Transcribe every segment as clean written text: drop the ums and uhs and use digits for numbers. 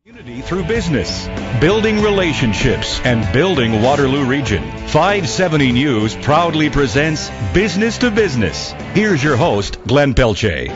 Unity through business, building relationships, and building Waterloo Region. 570 News proudly presents Business to Business. Here's your host, Glenn Pelletier.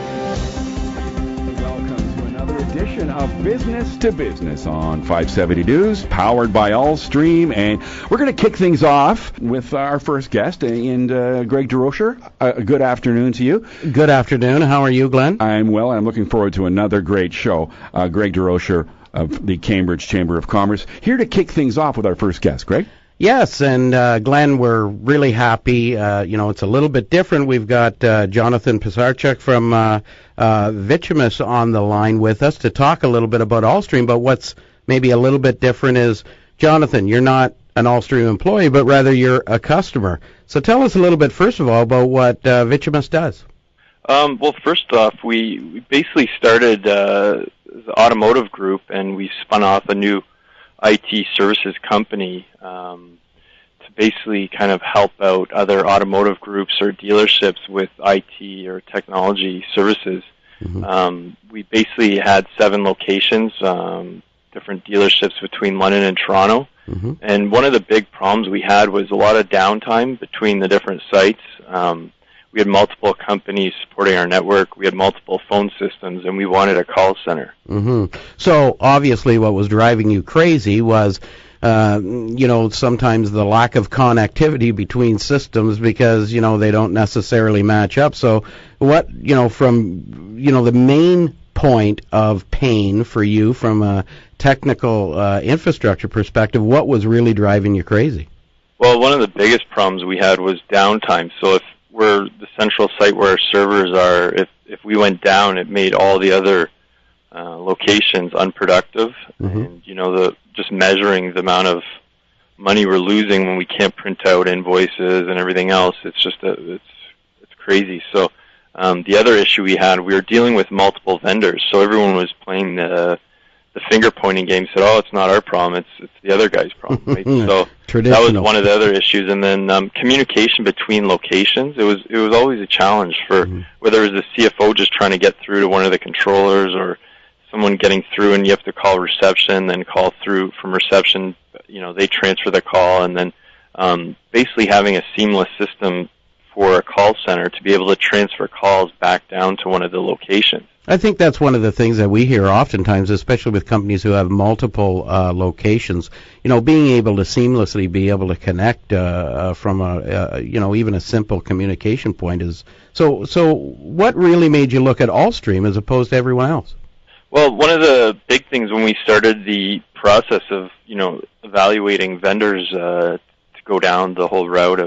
Welcome to another edition of Business to Business on 570 News, powered by Allstream. And we're going to kick things off with our first guest, and Greg DeRocher. Good afternoon to you. Good afternoon. How are you, Glenn? I'm well, and I'm looking forward to another great show. Greg DeRocher of the Cambridge Chamber of Commerce, here to kick things off with our first guest. Greg? Yes, and Glenn, we're really happy. It's a little bit different. We've got Jonathan Pisarchuk from Vitumus on the line with us to talk a little bit about Allstream, but what's maybe a little bit different is, Jonathan, you're not an Allstream employee, but rather you're a customer. So tell us a little bit, first of all, about what Vitumus does. Well, first off, we basically started the automotive group, and we spun off a new IT services company to basically kind of help out other automotive groups or dealerships with IT or technology services. Mm-hmm. We basically had 7 locations, different dealerships between London and Toronto. Mm-hmm. And one of the big problems we had was a lot of downtime between the different sites. We had multiple companies supporting our network. We had multiple phone systems, and we wanted a call center. Mm-hmm. So obviously what was driving you crazy was, sometimes the lack of connectivity between systems because, they don't necessarily match up. So what, from the main point of pain for you from a technical infrastructure perspective, what was really driving you crazy? Well, one of the biggest problems we had was downtime. So if we're the central site where our servers are, if we went down, it made all the other locations unproductive. Mm-hmm. And just measuring the amount of money we're losing when we can't print out invoices and everything else, it's just it's crazy. So the other issue we had, we were dealing with multiple vendors, so everyone was playing the finger pointing game. Said, "Oh, it's not our problem; it's the other guy's problem." Right? So that was one of the other issues. And then communication between locations. It was always a challenge for whether it was the CFO just trying to get through to one of the controllers, or someone getting through, and you have to call reception, then call through from reception. They transfer the call, and then basically having a seamless system for a call center to be able to transfer calls back down to one of the locations. I think that's one of the things that we hear oftentimes, especially with companies who have multiple locations. Being able to seamlessly be able to connect from even a simple communication point is so. So, what really made you look at Allstream as opposed to everyone else? Well, one of the big things when we started the process of evaluating vendors to go down the whole route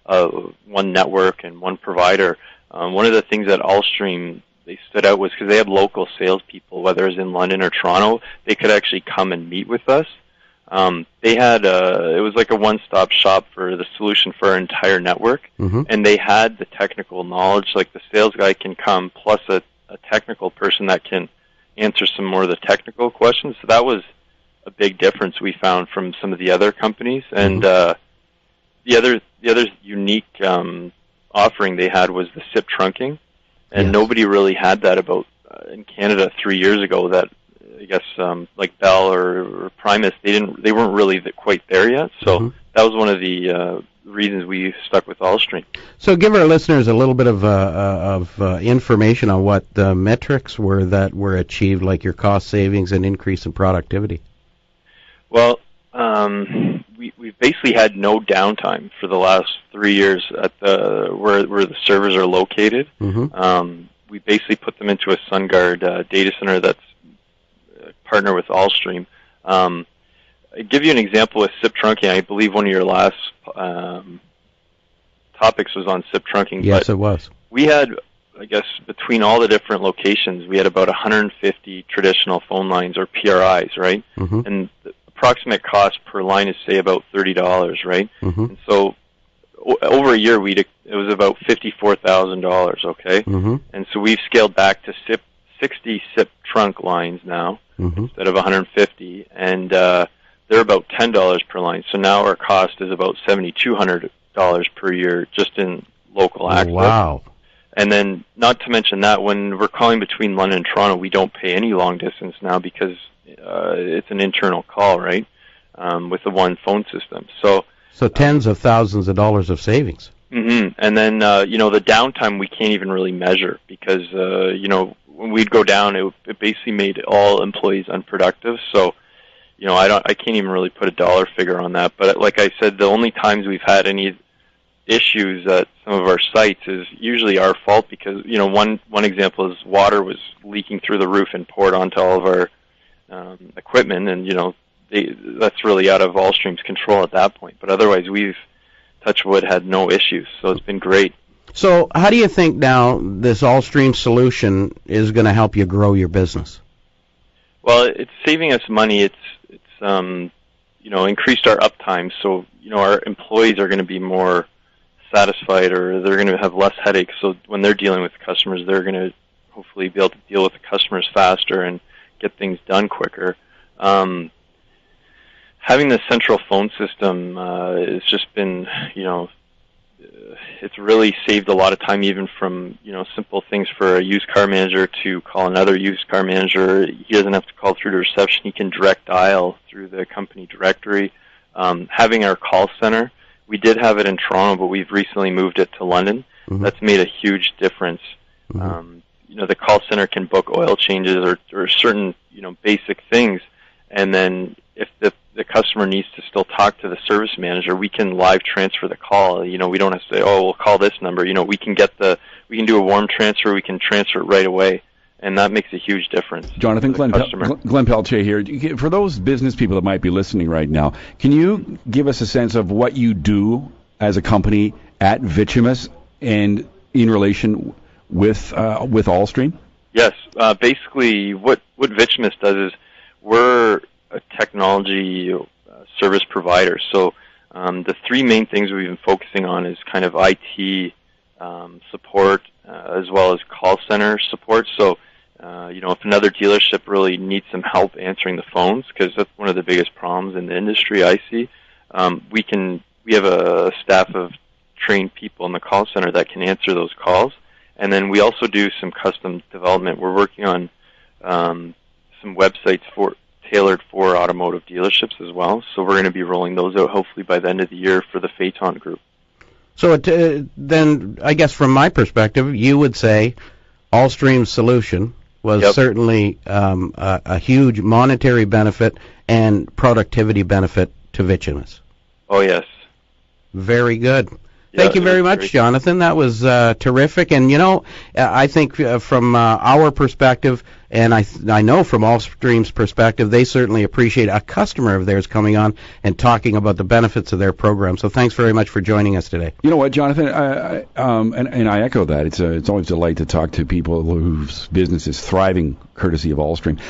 of one network and one provider, one of the things that Allstream they stood out was because they had local salespeople, whether it was in London or Toronto, they could actually come and meet with us. They had it was like a one-stop shop for the solution for our entire network, and they had the technical knowledge. Like the sales guy can come, plus a technical person that can answer some more of the technical questions. So that was a big difference we found from some of the other companies. And the other unique offering they had was the SIP trunking. And nobody really had that in Canada 3 years ago. That I guess like Bell or Primus, they weren't really quite there yet. So that was one of the reasons we stuck with Allstream. So give our listeners a little bit of information on what the metrics were that were achieved, like your cost savings and increase in productivity. Well, we've basically had no downtime for the last 3 years at where the servers are located. We basically put them into a SunGuard data center that's a partner with Allstream. I'll give you an example with SIP trunking. I believe one of your last topics was on SIP trunking. Yes, it was. We had, I guess, between all the different locations, we had about 150 traditional phone lines, or PRIs, right? And the approximate cost per line is, say, about $30, right? And so over a year, it was about $54,000, okay? And so we've scaled back to 60 SIP trunk lines now instead of 150, and they're about $10 per line. So now our cost is about $7,200 per year just in local access. Wow. And then, not to mention that, when we're calling between London and Toronto, we don't pay any long distance now because it's an internal call, right, with the one phone system. So tens of thousands of dollars of savings. Mm-hmm. And then, the downtime we can't even really measure because, when we'd go down, it basically made all employees unproductive. So, I can't even really put a dollar figure on that. But like I said, the only times we've had any issues at some of our sites is usually our fault because, one example is water was leaking through the roof and poured onto all of our equipment, and, that's really out of Allstream's control at that point. But otherwise, we've, touch wood, had no issues, so it's been great. So how do you think now this Allstream solution is going to help you grow your business? Well, it's saving us money. It's increased our uptime, so, our employees are going to be more satisfied, or they're going to have less headaches. So when they're dealing with customers, they're going to hopefully be able to deal with the customers faster and get things done quicker. Having the central phone system has just been, it's really saved a lot of time, even from, simple things for a used car manager to call another used car manager. He doesn't have to call through to reception. He can direct dial through the company directory. Having our call center, we did have it in Toronto, but we've recently moved it to London. Mm-hmm. That's made a huge difference. Mm-hmm. The call center can book oil changes or certain, basic things. And then if the customer needs to still talk to the service manager, we can live transfer the call. We don't have to say, we'll call this number. We can do a warm transfer. We can transfer it right away. And that makes a huge difference. Jonathan, Glenn Pelletier here. For those business people that might be listening right now, can you give us a sense of what you do as a company at Vitchumus and in relation with Allstream? Yes. Basically, what Vitchumus does is we're a technology service provider. So the three main things we've been focusing on is kind of IT support as well as call center support. So if another dealership really needs some help answering the phones, because that's one of the biggest problems in the industry I see, we have a staff of trained people in the call center that can answer those calls. And then we also do some custom development. We're working on some websites tailored for automotive dealerships as well. So we're going to be rolling those out hopefully by the end of the year for the Phaeton group. So then I guess from my perspective, you would say Allstream's solution was certainly a huge monetary benefit and productivity benefit to Vitchumus. Oh, yes. Very good. Thank you very much, Jonathan. That was terrific. And, I think from our perspective, and I know from Allstream's perspective, they certainly appreciate a customer of theirs coming on and talking about the benefits of their program. So thanks very much for joining us today. You know what, Jonathan? And I echo that. It's always a delight to talk to people whose business is thriving courtesy of Allstream.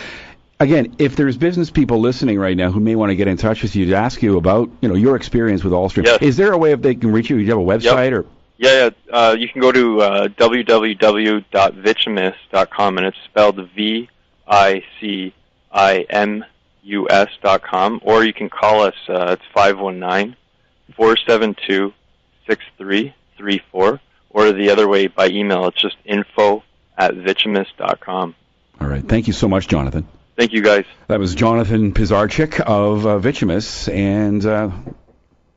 Again, if there's business people listening right now who may want to get in touch with you to ask you about, your experience with Allstream, is there a way they can reach you? Do you have a website or? Yeah. You can go to www.vitchumus.com, and it's spelled VICIMUS.com, or you can call us. It's 519-472-6334, or the other way by email. It's just info@vitchumus.com. All right. Thank you so much, Jonathan. Thank you, guys. That was Jonathan Pelletier of Vitchumus, and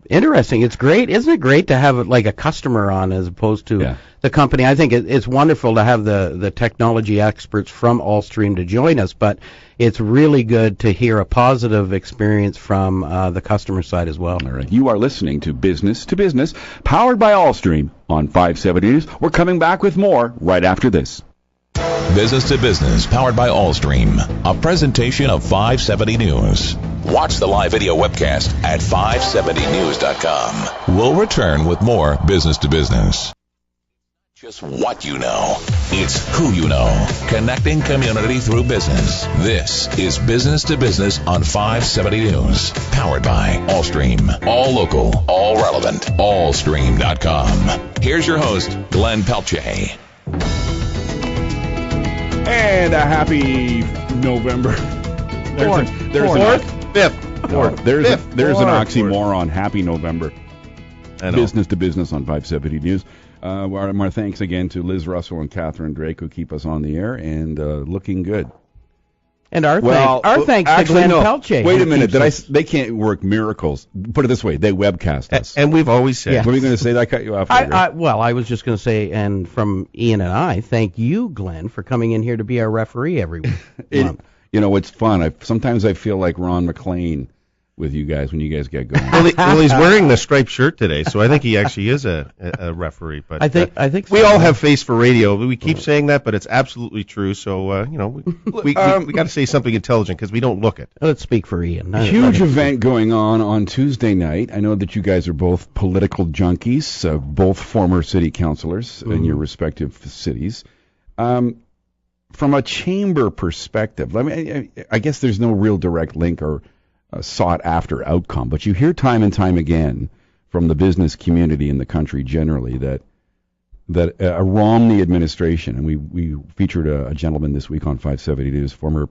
interesting. It's great. Isn't it great to have like a customer on as opposed to the company? I think it's wonderful to have the technology experts from Allstream to join us, but it's really good to hear a positive experience from the customer side as well. All right. You are listening to Business, powered by Allstream on 570 News. We're coming back with more right after this. Business to Business, powered by Allstream, a presentation of 570 News. Watch the live video webcast at 570news.com. We'll return with more Business to Business. Just what you know, it's who you know. Connecting community through business. This is Business to Business on 570 News, powered by Allstream. All local, all relevant, allstream.com. Here's your host, Glenn Pelletier. And a happy November. There's an oxymoron. Happy November. Business to Business on 570 News. Our thanks again to Liz Russell and Catherine Drake who keep us on the air and looking good. And our thanks to Glenn Pelletier. Wait a minute. They can't work miracles. Put it this way. They webcast us. And we've always said. Yeah. What were you going to say? I cut you off. I was just going to say, and from Ian and I, thank you, Glenn, for coming in here to be our referee every week. It's fun. Sometimes I feel like Ron McLean with you guys when you guys get going. Well, he's wearing the striped shirt today, so I think he actually is a referee. But I think we all have face for radio. We keep saying that, but it's absolutely true. So we got to say something intelligent because we don't look it. Let's speak for Ian. Huge event going on Tuesday night. I know that you guys are both political junkies, both former city councilors in your respective cities. From a chamber perspective, I guess there's no real direct link or sought-after outcome, but you hear time and time again from the business community in the country generally that a Romney administration, and we featured a gentleman this week on 570 News, former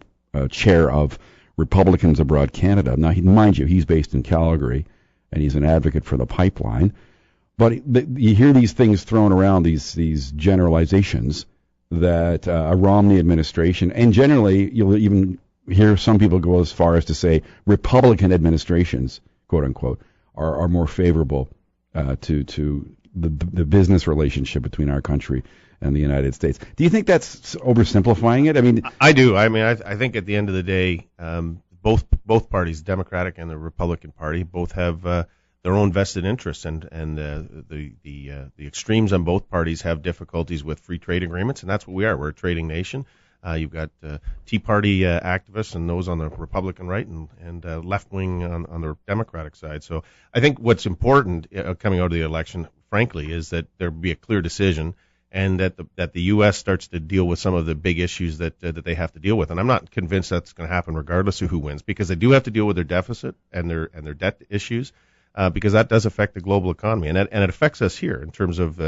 chair of Republicans Abroad Canada. Now, mind you, he's based in Calgary, and he's an advocate for the pipeline, but you hear these things thrown around, these generalizations, that a Romney administration, and generally you'll even hear some people go as far as to say Republican administrations, quote unquote, are more favorable to the business relationship between our country and the United States. Do you think that's oversimplifying it? I mean, I do. I mean, I think at the end of the day, both parties, Democratic and the Republican Party, both have their own vested interests, and the extremes on both parties have difficulties with free trade agreements, and that's what we are. We're a trading nation. You've got Tea Party activists and those on the Republican right and left-wing on the Democratic side. So I think what's important coming out of the election, frankly, is that there be a clear decision and that the U.S. starts to deal with some of the big issues that they have to deal with. And I'm not convinced that's going to happen regardless of who wins, because they do have to deal with their deficit and their debt issues, because that does affect the global economy. And it affects us here in terms of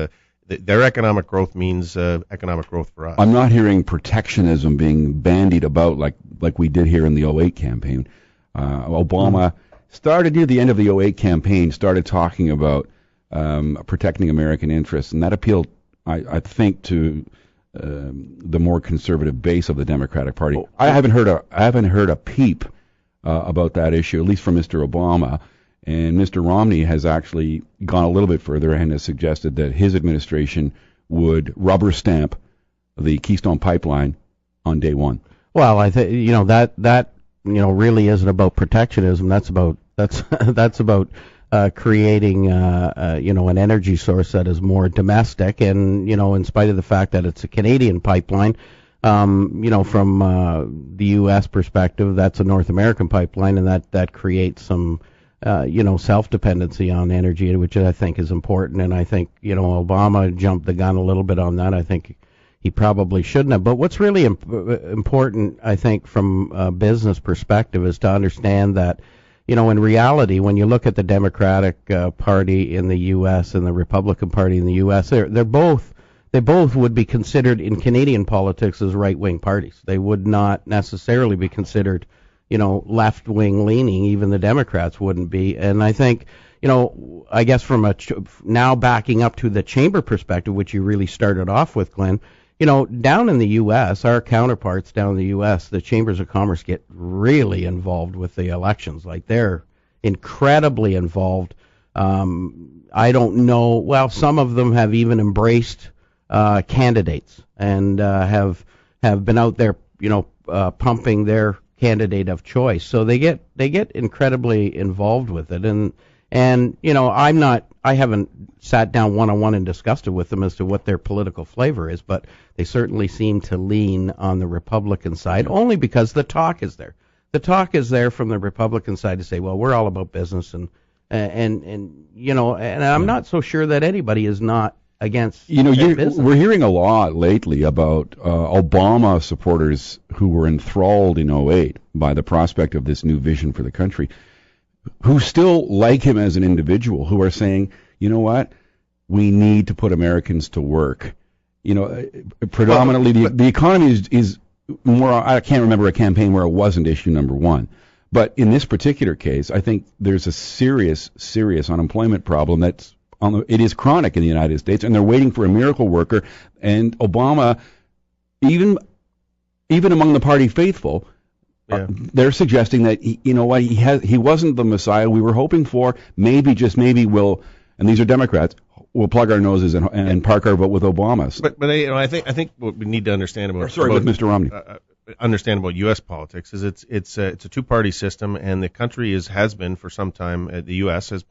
their economic growth means economic growth for us. I'm not hearing protectionism being bandied about like we did here in the 08 campaign. Obama started near the end of the 08 campaign, started talking about protecting American interests, and that appealed, I think, to the more conservative base of the Democratic Party. I haven't heard a peep about that issue, at least from Mr. Obama. And Mr. Romney has actually gone a little bit further and has suggested that his administration would rubber stamp the Keystone Pipeline on day one. Well, I think that really isn't about protectionism. That's about creating an energy source that is more domestic, and in spite of the fact that it's a Canadian pipeline, from the U.S. perspective, that's a North American pipeline, and that creates some self-dependency on energy, which I think is important. And I think, Obama jumped the gun a little bit on that. I think he probably shouldn't have. But what's really important, I think, from a business perspective is to understand that, in reality, when you look at the Democratic Party in the U.S. and the Republican Party in the U.S., they both would be considered in Canadian politics as right-wing parties. They would not necessarily be considered left-wing leaning. Even the Democrats wouldn't be. And I think, I guess from now backing up to the chamber perspective, which you really started off with, Glenn, down in the U.S., our counterparts down in the U.S., the chambers of commerce get really involved with the elections. Like, they're incredibly involved. I don't know. Well, some of them have even embraced candidates and have been out there, pumping their candidate of choice. So they get incredibly involved with it, and I haven't sat down one-on-one and discussed it with them as to what their political flavor is, but they certainly seem to lean on the Republican side, only because the talk is there. The talk is there from the Republican side to say, well, we're all about business, and I'm not so sure that anybody is not against business. We're hearing a lot lately about Obama supporters who were enthralled in 08 by the prospect of this new vision for the country, who still like him as an individual, who are saying, you know what, we need to put Americans to work. Predominantly the economy is more, I can't remember a campaign where it wasn't issue number one. But in this particular case, I think there's a serious unemployment problem that's it is chronic in the United States, and they're waiting for a miracle worker. And Obama, even among the party faithful, they're suggesting that he wasn't the Messiah we were hoping for. Maybe, just maybe, and these are Democrats, we'll plug our noses and park our vote with Obama. But I think what we need to understand about with Mr. Romney. Understand about U.S. politics is it's a two-party system, and the country has been for some time. The U.S. is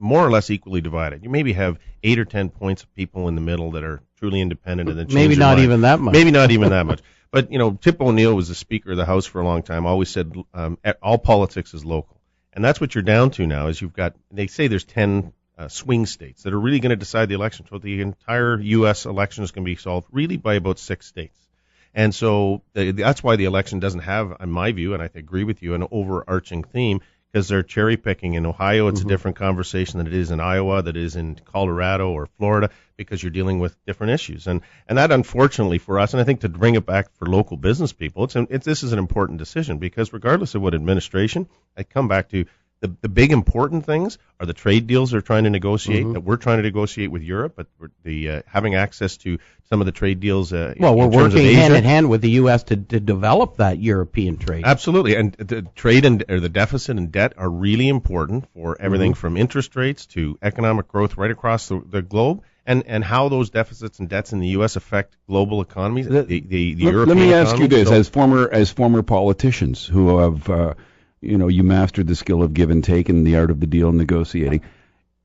more or less equally divided. You maybe have 8 or 10 points of people in the middle that are truly independent, and then maybe not even that much. Maybe not even that much. But Tip O'Neill was the Speaker of the House for a long time. Always said all politics is local, and that's what you're down to now. Is they say there's 10 swing states that are really going to decide the election. So the entire U.S. election is going to be solved really by about 6 states. And so that's why the election doesn't have, in my view, and I agree with you, an overarching theme, because they're cherry picking. In Ohio, it's a different conversation than it is in Iowa, that is in Colorado or Florida, because you're dealing with different issues. And that, unfortunately for us, and I think to bring it back for local business people, this is an important decision, because regardless of what administration, I come back to the big important things are the trade deals they're trying to negotiate, that we're trying to negotiate with Europe, but having access to some of the trade deals. We're working hand in hand with the U.S. to develop that European trade. Absolutely, and the trade or the deficit and debt are really important for everything from interest rates to economic growth right across the globe. And how those deficits and debts in the U.S. affect global economies, the European. Let me ask you this, as former politicians who have. You mastered the skill of give and take and the art of the deal and negotiating.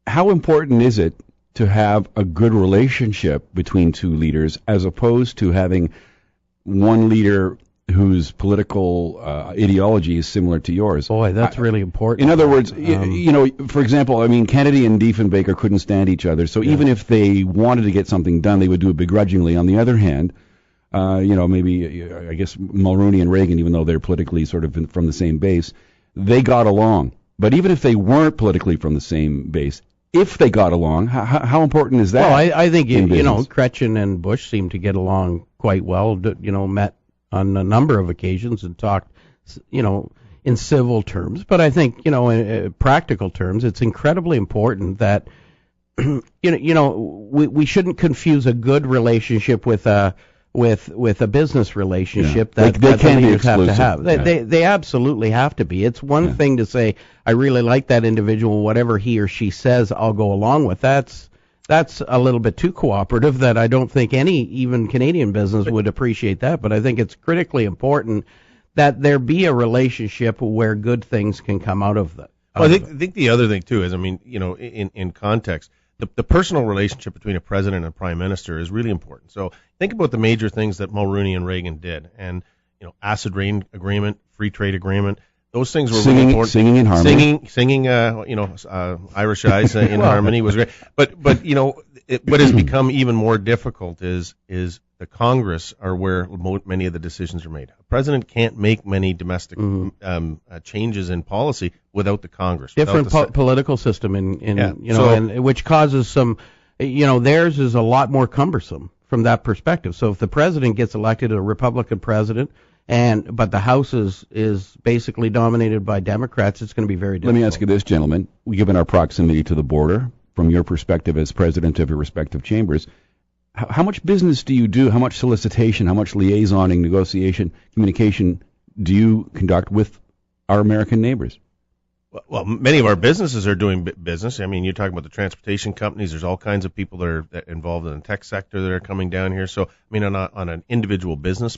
How important is it to have a good relationship between two leaders, as opposed to having one leader whose political ideology is similar to yours? Boy, that's really important. In other words, for example, Kennedy and Diefenbaker couldn't stand each other, so even if they wanted to get something done, they would do it begrudgingly. On the other hand, maybe I guess Mulroney and Reagan, even though they're politically sort of from the same base, they got along. But even if they weren't politically from the same base, if they got along, how important is that? Well, I think Kretchen and Bush seem to get along quite well. Met on a number of occasions and talked, in civil terms. But I think in practical terms, it's incredibly important that we shouldn't confuse a good relationship with a business relationship that can be exclusive. Have to have. They absolutely have to be. It's one thing to say, I really like that individual, whatever he or she says, I'll go along with. That's a little bit too cooperative that I don't think any even Canadian business would appreciate that. But I think it's critically important that there be a relationship where good things can come out of that. Well, I think the other thing too is, in context, the personal relationship between a president and a prime minister is really important. So think about the major things that Mulroney and Reagan did, and acid rain agreement, free trade agreement. Those things were really important. Singing in harmony. Singing, Irish Eyes in harmony was great. But what has become even more difficult is the Congress are where many of the decisions are made. A president can't make many domestic changes in policy without the Congress. Different political system and which causes some, theirs is a lot more cumbersome from that perspective. So if the president gets elected, a Republican president, but the House is basically dominated by Democrats, it's going to be very difficult. Let me ask you this, gentlemen. Given our proximity to the border, from your perspective as president of your respective chambers, how much business do you do? How much solicitation, how much liaisoning, negotiation, communication do you conduct with our American neighbors? Well, many of our businesses are doing business. You're talking about the transportation companies. There's all kinds of people that are involved in the tech sector that are coming down here. So, on an individual business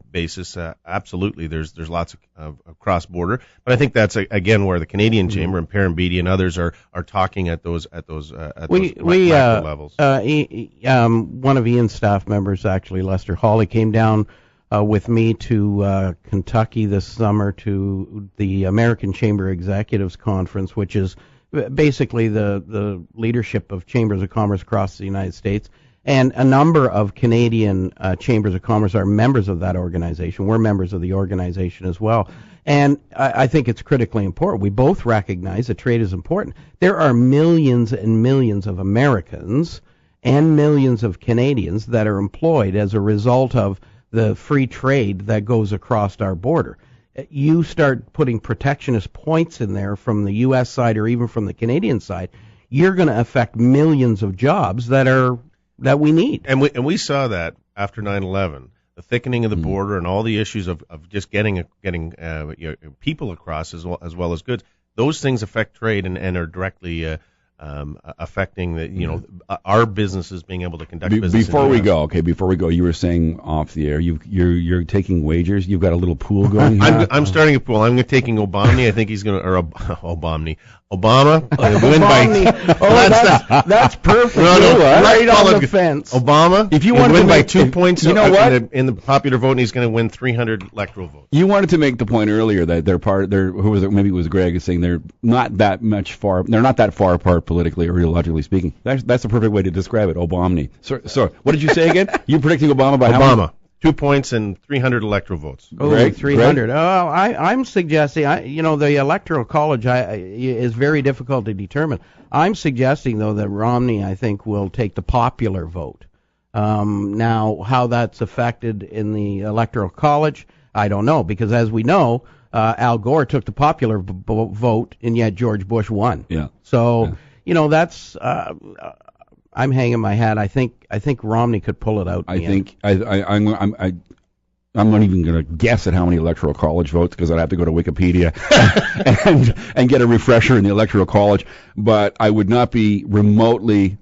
basis, absolutely, there's lots of cross-border. But I think that's again where the Canadian Chamber and Perrin Beatty and others are talking at those levels. One of Ian's staff members, actually Lester Hawley, came down with me to Kentucky this summer to the American Chamber Executives Conference, which is basically the leadership of chambers of commerce across the United States. And a number of Canadian chambers of commerce are members of that organization. We're members of the organization as well. And I think it's critically important. We both recognize that trade is important. There are millions and millions of Americans and millions of Canadians that are employed as a result of the free trade that goes across our border. You start putting protectionist points in there from the U.S. side or even from the Canadian side, you're going to affect millions of jobs that we need. And we saw that after 9/11, the thickening of the border and all the issues of just getting people across as well as goods. Those things affect trade and are directly affecting our businesses being able to conduct business. Before we go, you were saying off the air, you're taking wagers. You've got a little pool going. I'm starting a pool. I'm taking Obama. I think he's going to Obama. Win by. That's perfect. Right on the fence. Obama. If you want to win by 2 points, you know what? In the popular vote, and he's going to win 300 electoral votes. You wanted to make the point earlier that who was it? Maybe it was Greg saying they're not that far apart politically or ideologically speaking. That's the perfect way to describe it. Obama. So what did you say again? You predicting Obama by how many? 2 points and 300 electoral votes. Oh, Greg, 300. Greg? Oh, I'm suggesting, the Electoral College is very difficult to determine. I'm suggesting, though, that Romney, I think, will take the popular vote. Now, how that's affected in the Electoral College, I don't know, because as we know, Al Gore took the popular vote, and yet George Bush won. Yeah. So, that's... I'm hanging my hat. I think Romney could pull it out. I'm not even going to guess at how many electoral college votes because I'd have to go to Wikipedia and get a refresher in the electoral college. But I would not be remotely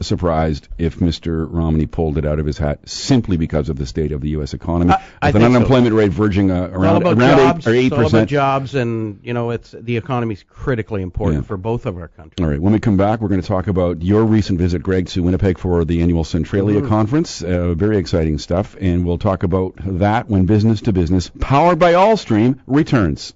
surprised if Mr. Romney pulled it out of his hat simply because of the state of the U.S. economy. With an unemployment rate verging around 8%. It's all about jobs, and the economy's critically important for both of our countries. All right, when we come back, we're going to talk about your recent visit, Greg, to Winnipeg for the annual Centralia Conference. Very exciting stuff, and we'll talk about that when Business to Business, powered by Allstream, returns.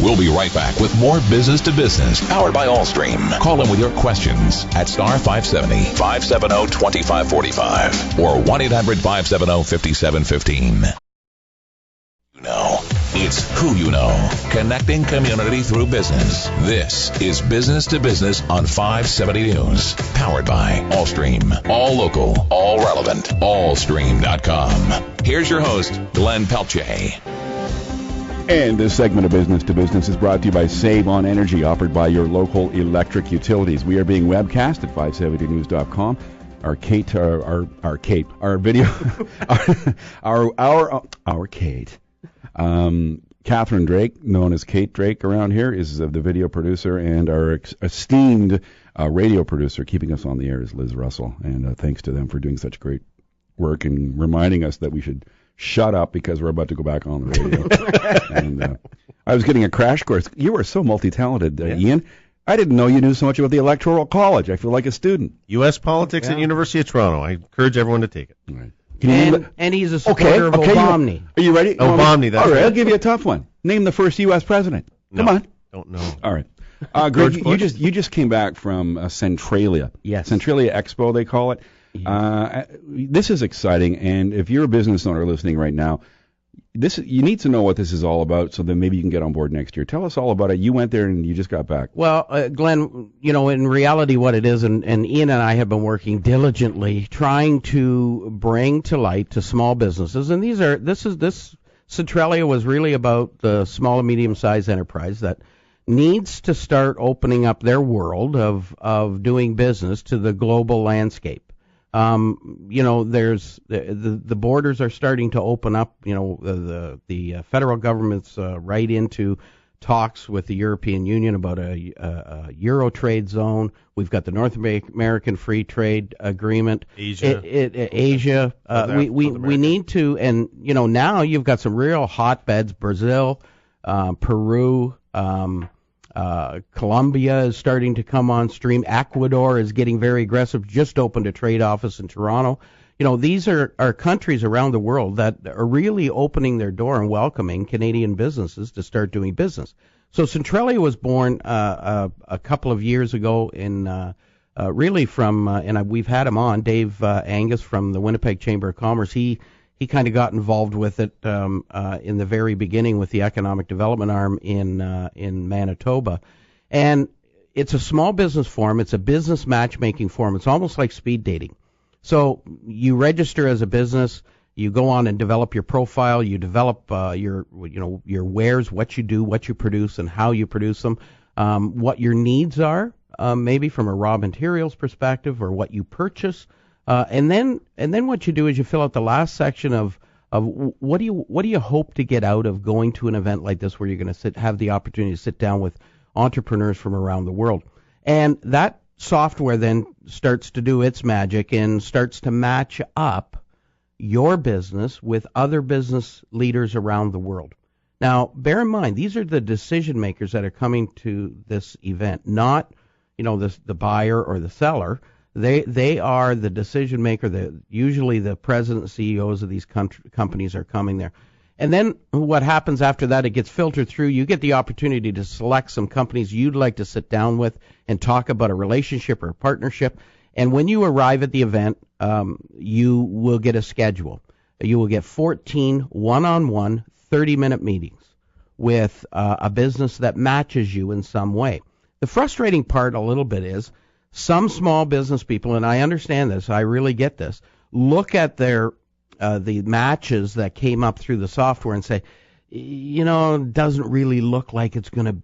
We'll be right back with more Business to Business, powered by Allstream. Call in with your questions at star 570 570 2545 or 1-800-570-5715. It's who you know, connecting community through business. This is Business to Business on 570 News, powered by Allstream. All local, all relevant, allstream.com. Here's your host, Glenn Pelletier. And this segment of Business to Business is brought to you by Save on Energy, offered by your local electric utilities. We are being webcast at 570news.com. Our video, our Kate. Catherine Drake, known as Kate Drake around here, is the video producer, and our esteemed radio producer keeping us on the air is Liz Russell. And thanks to them for doing such great work and reminding us that we should shut up because we're about to go back on the radio. And I was getting a crash course. You are so multi-talented, Ian. I didn't know you knew so much about the Electoral College. I feel like a student. U.S. politics at University of Toronto. I encourage everyone to take it. All right. And he's a supporter of Obama. Are you ready? Obama, that's all right. right. I'll give you a tough one. Name the first U.S. president. Come on. Don't know. All right. Greg, you just came back from Centralia. Yes. Centralia Expo, they call it. This is exciting, and if you're a business owner listening right now, you need to know what this is all about, so then maybe you can get on board next year. Tell us all about it. You went there and you just got back. Well, Glenn, in reality, what it is, and Ian and I have been working diligently trying to bring to light to small businesses, and this Centralia was really about the small and medium-sized enterprise that needs to start opening up their world of doing business to the global landscape. There's the borders are starting to open up. The federal government's right into talks with the European Union about a Euro trade zone. We've got the North American Free Trade Agreement. Asia. We need to, and now you've got some real hotbeds: Brazil, Peru. Colombia is starting to come on stream. Ecuador is getting very aggressive, just opened a trade office in Toronto. These are countries around the world that are really opening their door and welcoming Canadian businesses to start doing business. So Centralia was born a couple of years ago in really from, and we've had him on, Dave Angus from the Winnipeg Chamber of Commerce. He kind of got involved with it in the very beginning with the economic development arm in Manitoba. And it's a small business forum. It's a business matchmaking forum. It's almost like speed dating. So you register as a business. You go on and develop your profile. You develop your wares, what you do, what you produce, and how you produce them. what your needs are, maybe from a raw materials perspective, or what you purchase, and then what you do is you fill out the last section of what do you hope to get out of going to an event like this, where you're going to have the opportunity to sit down with entrepreneurs from around the world. And that software then starts to do its magic and starts to match up your business with other business leaders around the world. Now, bear in mind, these are the decision makers that are coming to this event, not, the buyer or the seller. They are the decision maker. Usually the president and CEOs of these companies are coming there. And then what happens after that, it gets filtered through. You get the opportunity to select some companies you'd like to sit down with and talk about a relationship or a partnership. And when you arrive at the event, you will get a schedule. You will get 14 one-on-one 30-minute meetings with a business that matches you in some way. The frustrating part a little bit is some small business people, and I understand this, I really get this, look at their the matches that came up through the software and say, it doesn't really look like it's going to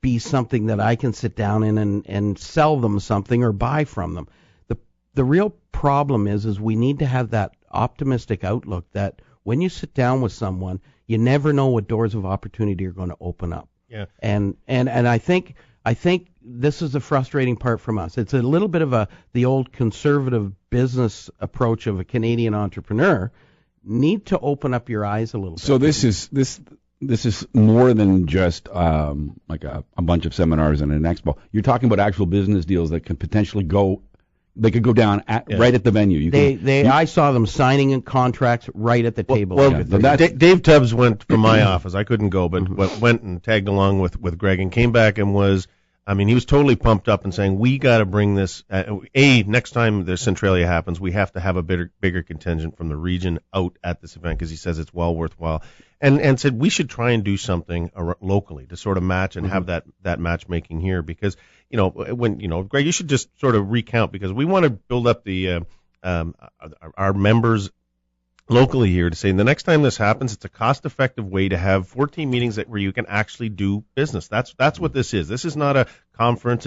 be something that I can sit down in and sell them something or buy from them. The real problem is we need to have that optimistic outlook that when you sit down with someone, you never know what doors of opportunity are going to open up. Yeah. And I think this is the frustrating part from us. It's a little bit of the old conservative business approach of a Canadian entrepreneur. Need to open up your eyes a little bit. So this is more than just like a bunch of seminars and an expo. You're talking about actual business deals that can potentially go. They could go down right at the venue. I saw them signing in contracts right at the table. Dave Tubbs went from my office. I couldn't go, but went and tagged along with Greg and came back and he was totally pumped up and saying, we got to bring this, next time the Centralia happens, we have to have a bigger contingent from the region out at this event, because he says it's well worthwhile. And said we should try and do something locally to sort of match and have that matchmaking here, because Greg, you should just sort of recount, because we want to build up the our members locally here to say the next time this happens, it's a cost-effective way to have 14 meetings where you can actually do business. That's what this is. This is not a conference.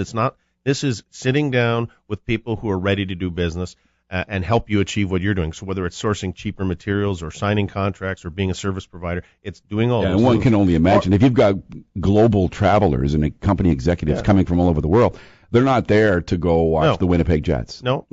This is sitting down with people who are ready to do business and help you achieve what you're doing. So whether it's sourcing cheaper materials or signing contracts or being a service provider, it's doing all those and one things. Can only imagine if you've got global travelers and company executives coming from all over the world, they're not there to go watch the Winnipeg Jets. No.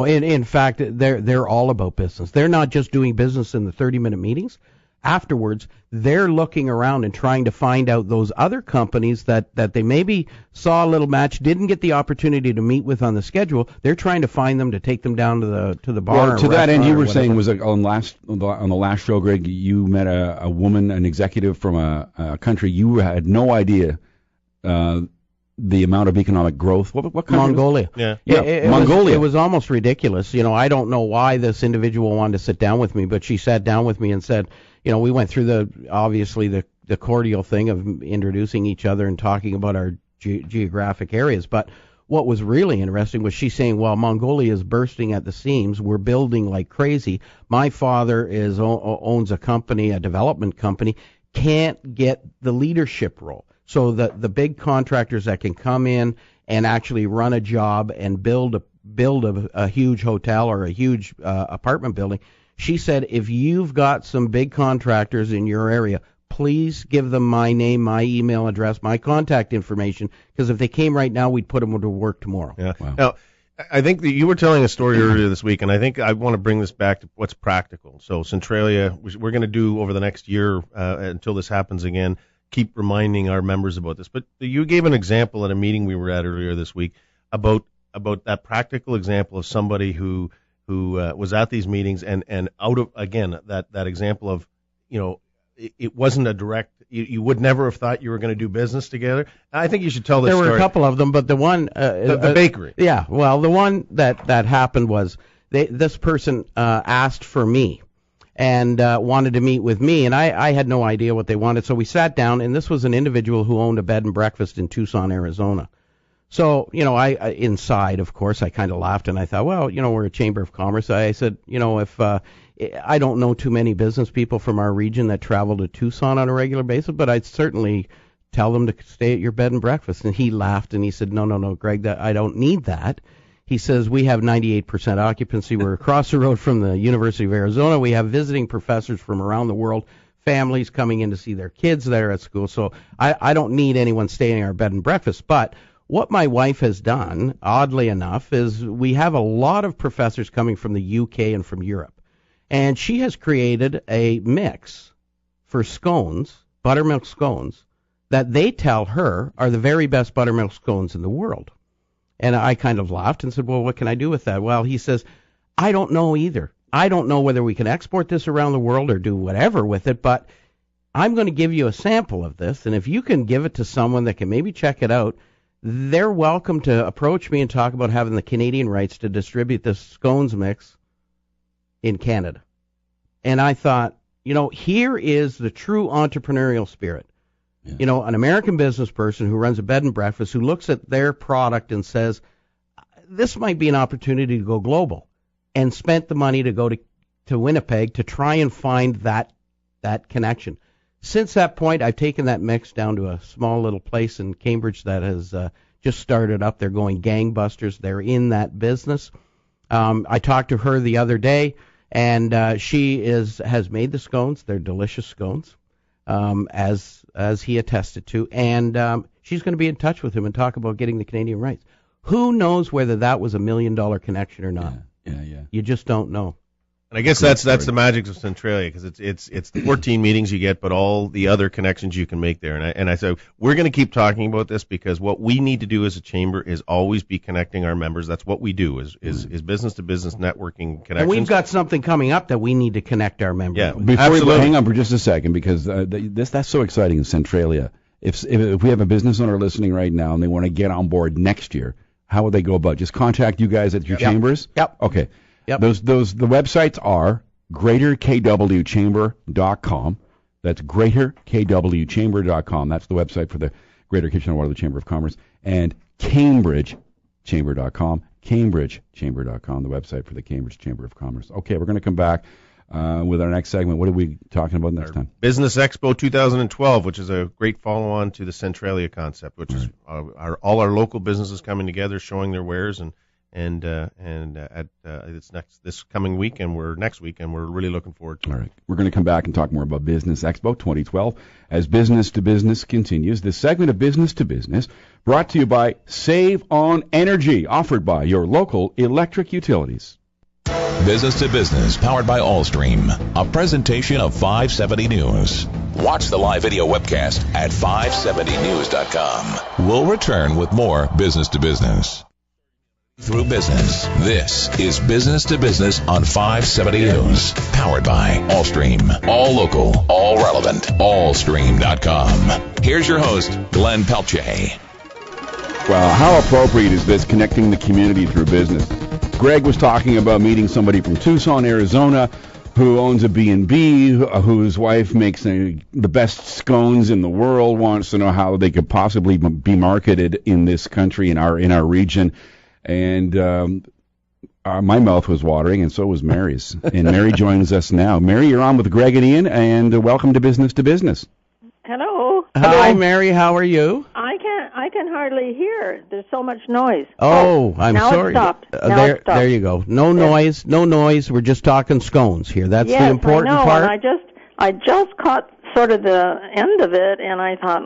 In fact, they're all about business. They're not just doing business in the 30-minute meetings. Afterwards, they're looking around and trying to find out those other companies that they maybe saw a little match, didn't get the opportunity to meet with on the schedule. They're trying to find them to take them down to the bar. Well, to that end, you were saying was on the last show, Greg, you met a woman, an executive from a country you had no idea the amount of economic growth. What country? Mongolia. Mongolia. It was almost ridiculous. I don't know why this individual wanted to sit down with me, but she sat down with me and said, we went through the cordial thing of introducing each other and talking about our geographic areas. But what was really interesting was she saying, well, Mongolia is bursting at the seams. We're building like crazy. My father owns a company, a development company, can't get the leadership role. So the big contractors that can come in and actually run a job and build a huge hotel or a huge apartment building, she said, if you've got some big contractors in your area, please give them my name, my email address, my contact information, because if they came right now, we'd put them to work tomorrow. Yeah. Wow. Now, I think that you were telling a story earlier this week, and I think I want to bring this back to what's practical. So Centralia, we're going to do over the next year until this happens again, keep reminding our members about this. But you gave an example at a meeting we were at earlier this week about that practical example of somebody who was at these meetings and out of, again, that example of, it wasn't a direct, you would never have thought you were going to do business together. I think you should tell this story. There were a couple of them, but the one... the bakery. Yeah, well, the one that happened was this person asked for me and wanted to meet with me, and I had no idea what they wanted. So we sat down, and this was an individual who owned a bed and breakfast in Tucson, Arizona. So, I inside, of course, I kind of laughed, and I thought, well, we're a chamber of commerce. I said, if I don't know too many business people from our region that travel to Tucson on a regular basis, but I'd certainly tell them to stay at your bed and breakfast. And he laughed and he said, no, Greg, I don't need that. He says, we have 98% occupancy. We're across the road from the University of Arizona. We have visiting professors from around the world, families coming in to see their kids there at school. So I don't need anyone staying in our bed and breakfast. But what my wife has done, oddly enough, is we have a lot of professors coming from the UK and from Europe. And she has created a mix for scones, buttermilk scones, that they tell her are the very best buttermilk scones in the world. And I kind of laughed and said, well, what can I do with that? Well, he says, I don't know either. I don't know whether we can export this around the world or do whatever with it, but I'm going to give you a sample of this, and if you can give it to someone that can maybe check it out, they're welcome to approach me and talk about having the Canadian rights to distribute this scones mix in Canada. And I thought, here is the true entrepreneurial spirit. Yeah. An American business person who runs a bed and breakfast who looks at their product and says, this might be an opportunity to go global, and spent the money to go to Winnipeg to try and find that connection. Since that point, I've taken that mix down to a small little place in Cambridge that has just started up. They're going gangbusters. They're in that business. I talked to her the other day, and she has made the scones. They're delicious scones. As he attested to, and she's going to be in touch with him and talk about getting the Canadian rights. Who knows whether that was $1 million connection or not? Yeah. You just don't know. And I guess that's the magic of Centralia, because it's the 14 meetings you get, but all the other connections you can make there. And I said we're going to keep talking about this, because what we need to do as a chamber is always be connecting our members. That's what we do is business to business networking connections. And we've got something coming up that we need to connect our members. Yeah, with. Before we hang on for just a second, because that's so exciting in Centralia. If we have a business owner listening right now and they want to get on board next year, how would they go about it? Just contact you guys at your chambers? Yep. Okay. Yep. The websites are greaterkwchamber.com. That's greaterkwchamber.com. That's the website for the Greater Kitchener-Waterloo Chamber of Commerce. And cambridgechamber.com. cambridgechamber.com, the website for the Cambridge Chamber of Commerce. Okay, we're going to come back with our next segment. What are we talking about next time? Business Expo 2012, which is a great follow-on to the Centralia concept, which is all our local businesses coming together, showing their wares, and it's this coming week, and next week, and we're really looking forward to it. All right. We're going to come back and talk more about Business Expo 2012 as Business to Business continues. This segment of Business to Business brought to you by Save on Energy, offered by your local electric utilities. Business to Business, powered by Allstream, a presentation of 570 News. Watch the live video webcast at 570news.com. We'll return with more Business to Business. Through business. This is Business to Business on 570 News, powered by Allstream. All local, all relevant, allstream.com. Here's your host, Glenn Pelletier. Well, how appropriate is this, connecting the community through business? Greg was talking about meeting somebody from Tucson, Arizona, who owns a B&B, whose wife makes the best scones in the world, wants to know how they could possibly be marketed in this country, in our region. And my mouth was watering, and so was Mary's. And Mary joins us now. Mary, you're on with Greg and Ian, and welcome to Business to Business. Hello. Hi, Mary. How are you? I can hardly hear. There's so much noise. Oh, I'm now sorry. It stopped. There you go. No noise. We're just talking scones here. That's the important part. And I just caught sort of the end of it, and I thought,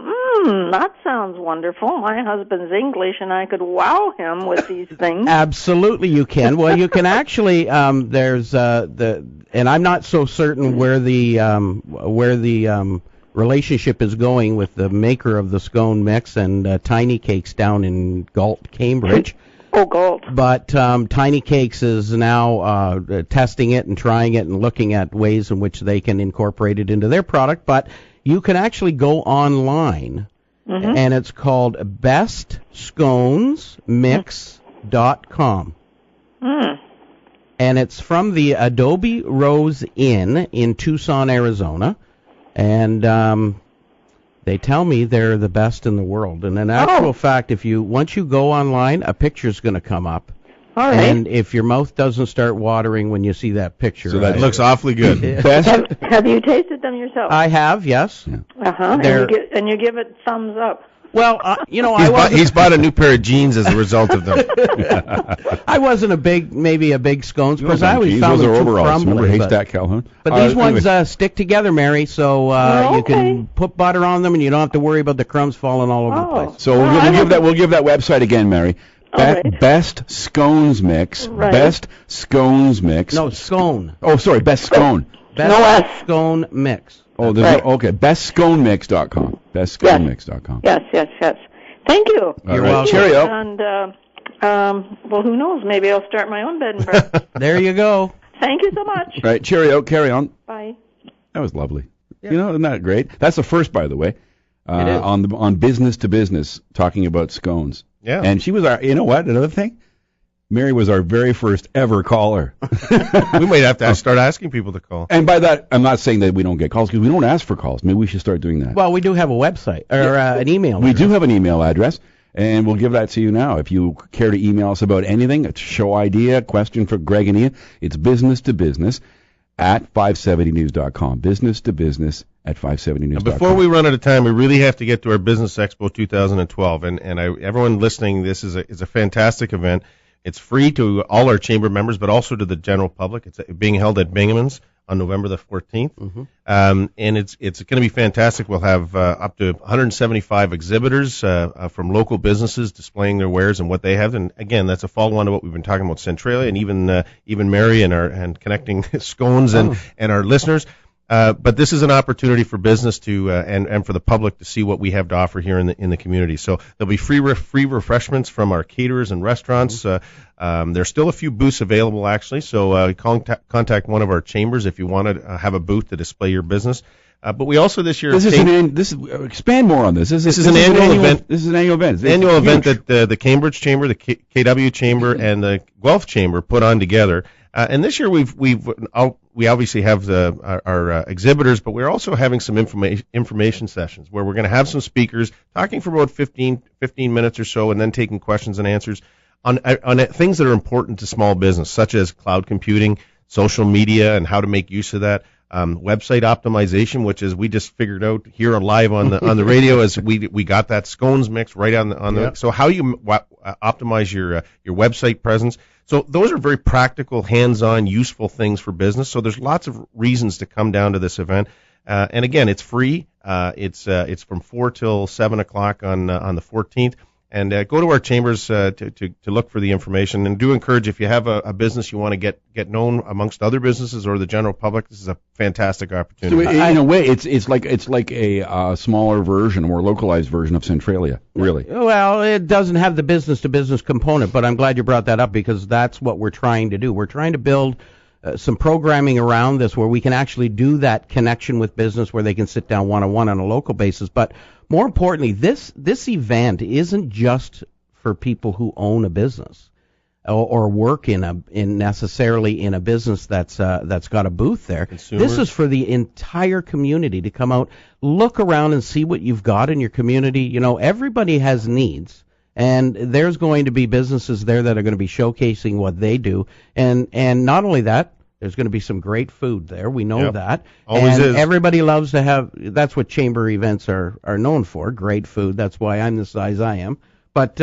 that sounds wonderful. My husband's English, and I could wow him with these things. Absolutely, you can. Well, you can actually. There's and I'm not so certain where the relationship is going with the maker of the scone mix and Tiny Cakes down in Galt, Cambridge. Oh, Galt. But Tiny Cakes is now testing it and trying it and looking at ways in which they can incorporate it into their product. But you can actually go online, and it's called bestsconesmix.com. And it's from the Adobe Rose Inn in Tucson, Arizona. And they tell me they're the best in the world. And in actual fact, once you go online, a picture's going to come up All right. And if your mouth doesn't start watering when you see that picture, So that Looks awfully good. Have you tasted them yourself? I have, yes. Uh-huh. And you give it thumbs up. Well, He's bought a new pair of jeans as a result of them. I wasn't maybe a big scones person. I always found those them are too overalls. crumbly. Remember Haystack Calhoun? But these anyway. ones stick together, Mary, so you can put butter on them, and you don't have to worry about the crumbs falling all over the place. So we'll give that website again, Mary. Best scones mix. Right. Best scones mix. No, scone. Oh, sorry. Best scone. Best scone mix. Oh, okay. BestSconeMix.com. BestSconeMix.com. Yes. Thank you. All You're right. welcome. Cheerio. And, well, who knows? Maybe I'll start my own bed and breakfast. There you go. Thank you so much. All right. Cheerio. Carry on. Bye. That was lovely. Isn't that great? That's the first, by the way, It is. on Business to Business, talking about scones. Yeah. And she was you know what? Another thing? Mary was our very first ever caller. We might have to start asking people to call. And by that, I'm not saying that we don't get calls, because we don't ask for calls. Maybe we should start doing that. Well, we do have a website, or an email We address. do have an email address, and we'll give that to you now. If you care to email us about anything, a show idea, question for Greg and Ian, it's business at 570news.com. Business to business at 570news.com. Before we run out of time, we really have to get to our Business Expo 2012. And everyone listening, this is a fantastic event. It's free to all our chamber members, but also to the general public. It's being held at Bingham's on November the 14th. Mm-hmm. And it's going to be fantastic. We'll have up to 175 exhibitors from local businesses displaying their wares and what they have. And again, that's a follow-on to what we've been talking about Centralia, and even Mary and connecting scones and our listeners. But this is an opportunity for business to and for the public to see what we have to offer here in the community. So there'll be free refreshments from our caterers and restaurants. There's still a few booths available, actually. So contact one of our chambers if you want to have a booth to display your business. But we also this year expand more on this. This is an annual event. This is an annual event. Annual event that the Cambridge Chamber, the KW Chamber, and the Guelph Chamber put on together. And this year we obviously have our exhibitors, but we're also having some information sessions where we're going to have some speakers talking for about 15 minutes or so, and then taking questions and answers on things that are important to small business, such as cloud computing, social media, and how to make use of that. Website optimization, which is we just figured out here live on the radio, as we got that scones mix right on the. So how you optimize your website presence. So those are very practical, hands-on, useful things for business. So there's lots of reasons to come down to this event. And again, it's free. It's from 4 till 7 o'clock on the 14th. And go to our chambers to look for the information. And do encourage, if you have a business you want to get known amongst other businesses or the general public, this is a fantastic opportunity. So in a way, it's like a smaller version, a more localized version of Centralia, really. Well, it doesn't have the business-to-business component, but I'm glad you brought that up, because that's what we're trying to do. We're trying to build some programming around this where we can actually do that connection with business, where they can sit down one-on-one on a local basis. But more importantly, this event isn't just for people who own a business or work necessarily in a business that's got a booth there. Consumers. This is for the entire community to come out, look around, and see what you've got in your community. You know, everybody has needs. And there's going to be businesses there that are going to be showcasing what they do. And not only that, there's going to be some great food there. We know that. Always and is. Everybody loves to have, that's what chamber events are known for, great food. That's why I'm the size I am. But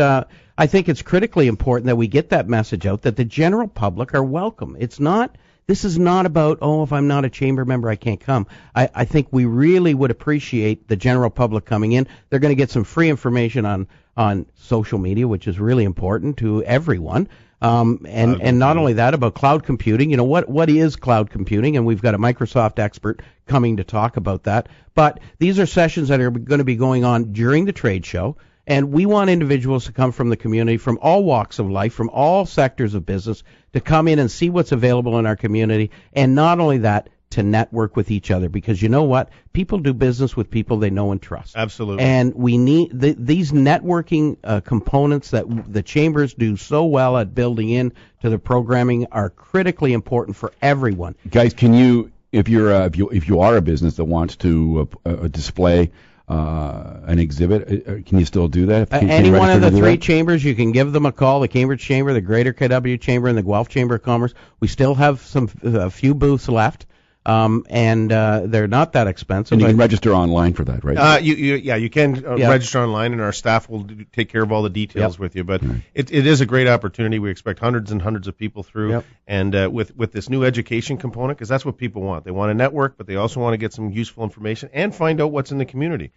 I think it's critically important that we get that message out, that the general public are welcome. This is not about, if I'm not a chamber member, I can't come. I think we really would appreciate the general public coming in. They're going to get some free information on social media, which is really important to everyone. And not only that, about cloud computing. You know, what is cloud computing? And we've got a Microsoft expert coming to talk about that. But these are sessions that are going to be going on during the trade show. And we want individuals to come from the community, from all walks of life, from all sectors of business, to come in and see what's available in our community. And not only that, to network with each other, because you know what? People do business with people they know and trust. Absolutely. And we need these networking components that the chambers do so well at building in to the programming are critically important for everyone. Guys, can you, if you are a business that wants to display an exhibit, can you still do that? Any one of the three chambers, you can give them a call, the Cambridge Chamber, the Greater KW Chamber, and the Guelph Chamber of Commerce. We still have a few booths left, and they're not that expensive. And you can register online for that, right? You can register online, and our staff will take care of all the details with you. But it is a great opportunity. We expect hundreds and hundreds of people through, and with this new education component, because that's what people want. They want a network, but they also want to get some useful information and find out what's in the community.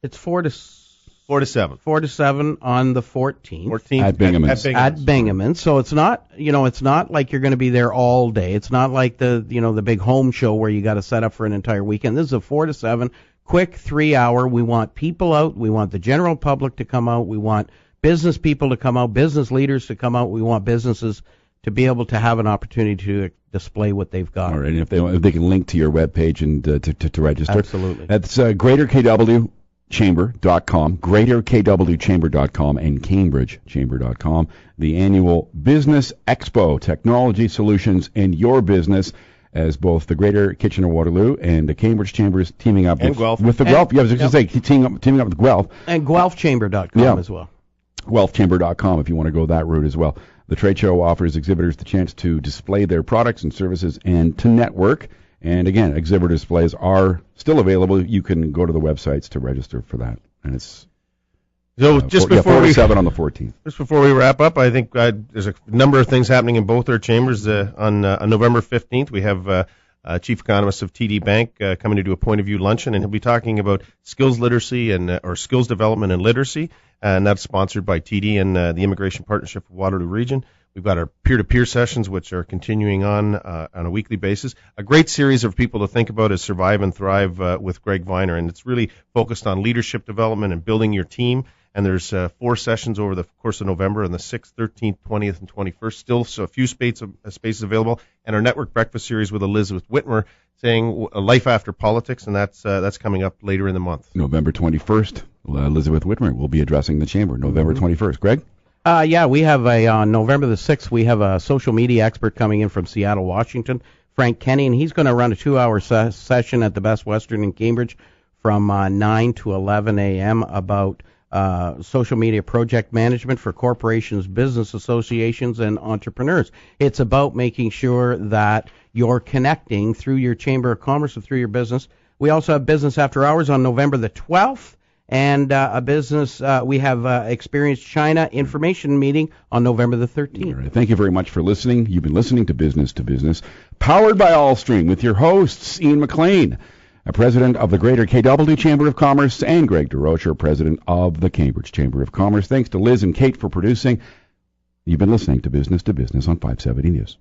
It's 4 to 7. 4 to 7 on the 14th. At Bingham's. At Bingham's. So it's not, it's not like you're going to be there all day. It's not like the big home show where you got to set up for an entire weekend. This is a 4 to 7, quick 3-hour. We want people out. We want the general public to come out. We want business people to come out, business leaders to come out. We want businesses to be able to have an opportunity to display what they've got. All right, and if they can link to your webpage and to register. Absolutely. That's Greater KW Chamber.com, GreaterKWChamber.com, and CambridgeChamber.com. The annual Business Expo, Technology Solutions in Your Business, as both the Greater Kitchener-Waterloo and the Cambridge Chambers teaming up with the Guelph. I was going to say teaming up with Guelph. And GuelphChamber.com as well. GuelphChamber.com if you want to go that route as well. The trade show offers exhibitors the chance to display their products and services and to network. And again, exhibitor displays are still available. You can go to the websites to register for that. And it's before 4 to 7 on the 14th. Just before we wrap up, I think there's a number of things happening in both our chambers. On November 15th, we have Chief Economist of TD Bank coming to do a point of view luncheon, and he'll be talking about skills literacy or skills development and literacy, and that's sponsored by TD and the Immigration Partnership of Waterloo Region. We've got our peer-to-peer sessions, which are continuing on a weekly basis. A great series of people to think about is Survive and Thrive with Greg Viner, and it's really focused on leadership development and building your team. And there's 4 sessions over the course of November on the 6th, 13th, 20th, and 21st. Still, so a few spaces available. And our network breakfast series with Elizabeth Whitmer, saying Life After Politics, and that's coming up later in the month. November 21st, Elizabeth Whitmer will be addressing the chamber. November 21st. Greg? We have on November the 6th, we have a social media expert coming in from Seattle, Washington, Frank Kenny, and he's going to run a 2-hour session at the Best Western in Cambridge from 9 to 11 a.m. about social media project management for corporations, business associations, and entrepreneurs. It's about making sure that you're connecting through your Chamber of Commerce and through your business. We also have Business After Hours on November the 12th. And we have Experience China information meeting on November the 13th. All right. Thank you very much for listening. You've been listening to Business, powered by Allstream, with your hosts, Ian McLean, President of the Greater KW Chamber of Commerce, and Greg DeRocher, President of the Cambridge Chamber of Commerce. Thanks to Liz and Kate for producing. You've been listening to Business on 570 News.